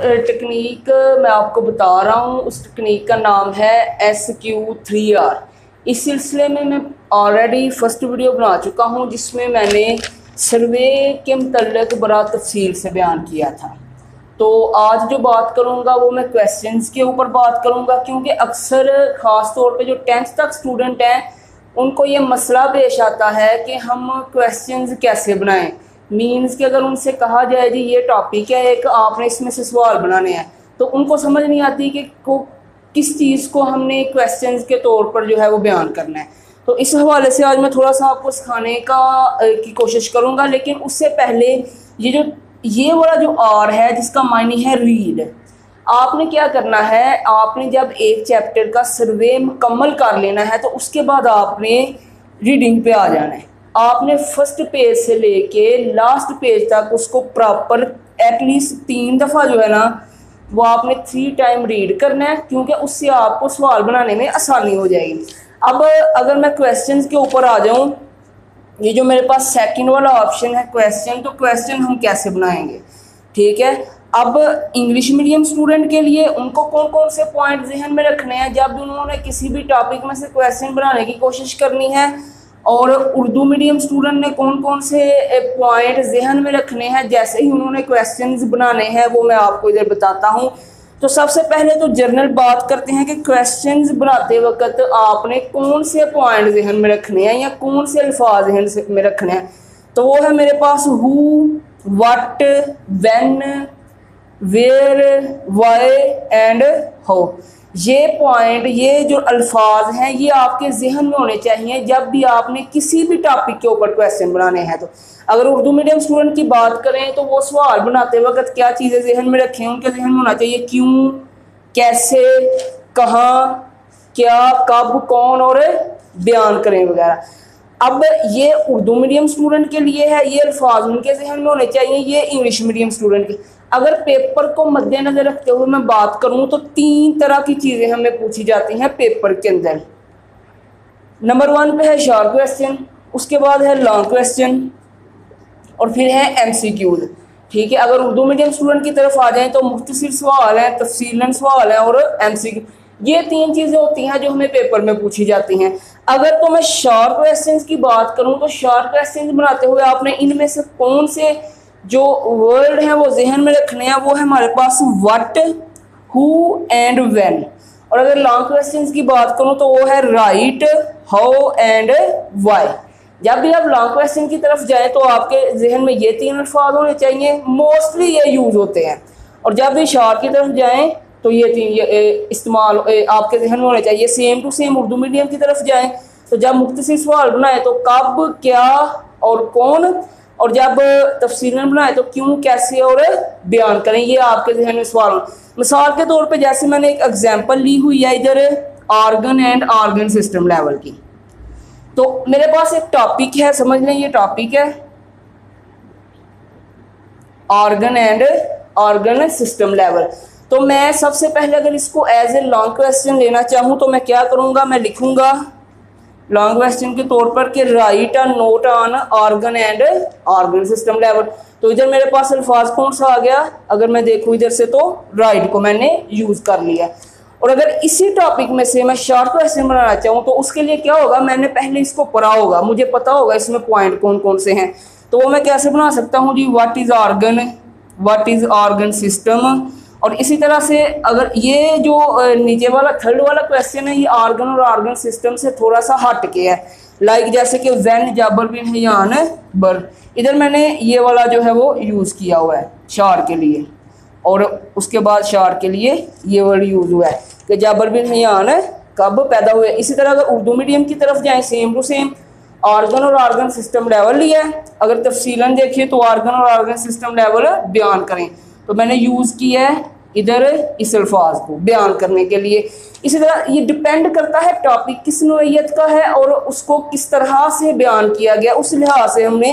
Technique मैं आपको बता रहा हूँ उस टेक्निक का नाम है SQ3R। इस सिलसिले में मैं ऑलरेडी फर्स्ट वीडियो बना चुका हूँ जिसमें मैंने सर्वे के मतलब बड़ा तफसील से बयान किया था। तो आज जो बात करूँगा वो मैं क्वेश्चंस के ऊपर बात करूँगा, क्योंकि अक्सर ख़ास तौर पे जो 10th तक स्टूडेंट हैं उनको ये मसला पेश आता है कि हम क्वेश्चंस कैसे बनाएं। मीन्स कि अगर उनसे कहा जाए जी ये टॉपिक है एक, आपने इसमें से सवाल बनाने हैं, तो उनको समझ नहीं आती कि किस चीज़ को हमने क्वेश्चंस के तौर पर जो है वो बयान करना है। तो इस हवाले से आज मैं थोड़ा सा आपको सिखाने की कोशिश करूँगा। लेकिन उससे पहले ये वाला जो आर है जिसका मायने है रीड, आपने क्या करना है, आपने जब एक चैप्टर का सर्वे मुकम्मल कर लेना है तो उसके बाद आपने रीडिंग पे आ जाना है। आपने फर्स्ट पेज से लेके लास्ट पेज तक उसको प्रॉपर एटलीस्ट 3 दफ़ा जो है ना वो आपने 3 टाइम रीड करना है, क्योंकि उससे आपको सवाल बनाने में आसानी हो जाएगी। अब अगर मैं क्वेश्चंस के ऊपर आ जाऊं, ये जो मेरे पास सेकंड वाला ऑप्शन है क्वेश्चन, तो क्वेश्चन हम कैसे बनाएंगे, ठीक है। अब इंग्लिश मीडियम स्टूडेंट के लिए उनको कौन कौन से पॉइंट जहन में रखने हैं जब उन्होंने किसी भी टॉपिक में से क्वेश्चन बनाने की कोशिश करनी है, और उर्दू मीडियम स्टूडेंट ने कौन कौन से पॉइंट जहन में रखने हैं जैसे ही उन्होंने क्वेश्चंस बनाने हैं, वो मैं आपको इधर बताता हूँ। तो सबसे पहले तो जनरल बात करते हैं कि क्वेश्चंस बनाते वक्त आपने कौन से पॉइंट जहन में रखने हैं या कौन से अल्फाज जहन में रखने हैं। तो वो है मेरे पास who, what, when, where, why and how. ये पॉइंट, ये जो अल्फाज हैं ये आपके जहन में होने चाहिए जब भी आपने किसी भी टॉपिक के ऊपर क्वेश्चन बनाने हैं। तो अगर उर्दू मीडियम स्टूडेंट की बात करें तो वो सवाल बनाते वक्त क्या चीज़ें जहन में रखें, उनके जहन में होना चाहिए क्यों, कैसे, कहाँ, क्या, कब, कौन और बयान करें वगैरह। अब ये उर्दू मीडियम स्टूडेंट के लिए है, ये अल्फाज उनके जहन में होने चाहिए। ये इंग्लिश मीडियम स्टूडेंट के, अगर पेपर को मद्देनजर रखते हुए मैं बात करूं तो 3 तरह की चीज़ें हमें पूछी जाती हैं पेपर के अंदर। नंबर 1 पे है शॉर्ट क्वेश्चन, उसके बाद है लॉन्ग क्वेश्चन और फिर है MCQs, ठीक है। अगर उर्दू मीडियम स्टूडेंट की तरफ आ जाएं तो मुख्तसर सवाल हैं, तफसीलन सवाल हैं और MCQ, ये 3 चीज़ें होती हैं जो हमें पेपर में पूछी जाती हैं। अगर तो मैं शॉर्ट क्वेश्चंस की बात करूं तो शॉर्ट क्वेश्चंस बनाते हुए आपने इनमें से कौन से जो वर्ड हैं वो जहन में रखने हैं, वो है हमारे पास व्हाट, हु एंड व्हेन। और अगर लॉन्ग क्वेश्चंस की बात करूं तो वो है राइट, हाउ एंड व्हाई। जब भी आप लॉन्ग क्वेश्चन की तरफ जाएं तो आपके जहन में ये 3 अल्फाज होने चाहिए, मोस्टली ये यूज होते हैं। और जब भी शॉर्ट की तरफ जाएं तो ये 3 इस्तेमाल आपके जहन में होने चाहिए। Same to same Urdu medium की तरफ जाएं तो जब मुख्तसर सवाल बनाए तो कब, क्या और कौन, और जब तफसीलन बनाए तो क्यों, कैसे और बयान करें, ये आपके जहन में सवाल। मिसाल के तौर पे जैसे मैंने एक एग्जांपल ली हुई है इधर organ and organ system level की। तो मेरे पास एक टॉपिक है, समझ लें ये टॉपिक है organ and organ system level. तो मैं सबसे पहले अगर इसको एज ए लॉन्ग क्वेश्चन लेना चाहूँ तो मैं क्या करूँगा, मैं लिखूँगा लॉन्ग क्वेश्चन के तौर पर कि right a note on organ and organ system level. तो इधर मेरे पास अल्फाज कौन सा आ गया, अगर मैं देखूँ इधर से तो राइट को मैंने यूज़ कर लिया। और अगर इसी टॉपिक में से मैं शॉर्ट क्वेश्चन बनाना चाहूँ तो उसके लिए क्या होगा, मैंने पहले इसको पढ़ा होगा, मुझे पता होगा इसमें पॉइंट कौन कौन से हैं। तो वो मैं कैसे बना सकता हूँ जी, what is organ, what is organ system. और इसी तरह से अगर ये जो नीचे वाला थर्ड वाला क्वेश्चन है ये ऑर्गन और ऑर्गन सिस्टम से थोड़ा सा हट के है, लाइक जैसे कि व्हेन जाबर बिन हयान बर, इधर मैंने ये वाला जो है वो यूज़ किया हुआ है शार के लिए, और उसके बाद शार के लिए ये वर्ड यूज़ हुआ है कि जाबर बिन हयान कब पैदा हुए। इसी तरह अगर उर्दू मीडियम की तरफ जाएँ सेम टू सेम ऑर्गन और ऑर्गन सिस्टम लेवल लिया है, अगर तफसीलन देखिए तो ऑर्गन और ऑर्गन सिस्टम लेवल बयान करें, तो मैंने यूज़ किया है इधर इस अल्फाज को बयान करने के लिए। इसी तरह ये डिपेंड करता है टॉपिक किस नोयत का है और उसको किस तरह से बयान किया गया, उस लिहाज से हमने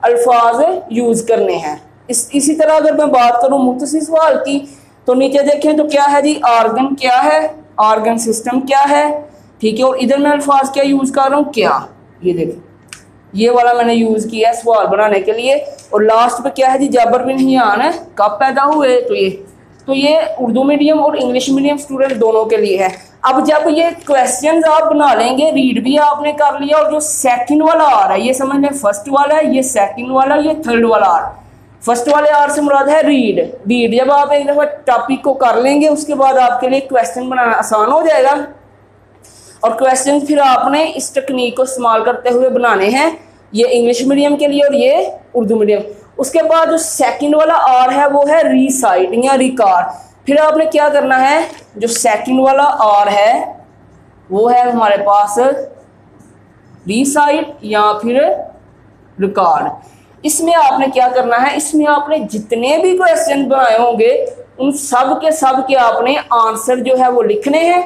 अल्फाज यूज़ करने हैं। इसी तरह अगर मैं बात करूँ मुख्तसर सवाल की तो नीचे देखें तो क्या है जी, ऑर्गन क्या है, ऑर्गन सिस्टम क्या है, ठीक है। और इधर मैं अल्फाज क्या यूज़ कर रहा हूँ, क्या, ये देखें ये वाला मैंने यूज़ किया है सवाल बनाने के लिए। और लास्ट पे क्या है जी, जाबर बिन हियान है कब पैदा हुए, तो ये उर्दू मीडियम और इंग्लिश मीडियम स्टूडेंट दोनों के लिए है। अब जब ये क्वेश्चंस आप बना लेंगे, रीड भी आपने कर लिया, और जो सेकंड वाला आर है ये समझ लें फर्स्ट वाला है, ये सेकंड वाला, ये थर्ड वाला आर। फर्स्ट वाले आर से मुराद है रीड। रीड जब आप एक दफ़ा टॉपिक को कर लेंगे उसके बाद आपके लिए क्वेश्चन बनाना आसान हो जाएगा, और क्वेश्चन फिर आपने इस टेक्निक को इस्तेमाल करते हुए बनाने हैं, ये इंग्लिश मीडियम के लिए और ये उर्दू मीडियम। उसके बाद जो सेकंड वाला आर है वो है रीसाइट या रिकॉर्ड। फिर आपने क्या करना है, जो सेकंड वाला आर है वो है हमारे पास रीसाइट या फिर रिकॉर्ड। इसमें आपने क्या करना है, इसमें आपने जितने भी क्वेश्चन बनाए होंगे उन सब के आपने आंसर जो है वो लिखने हैं,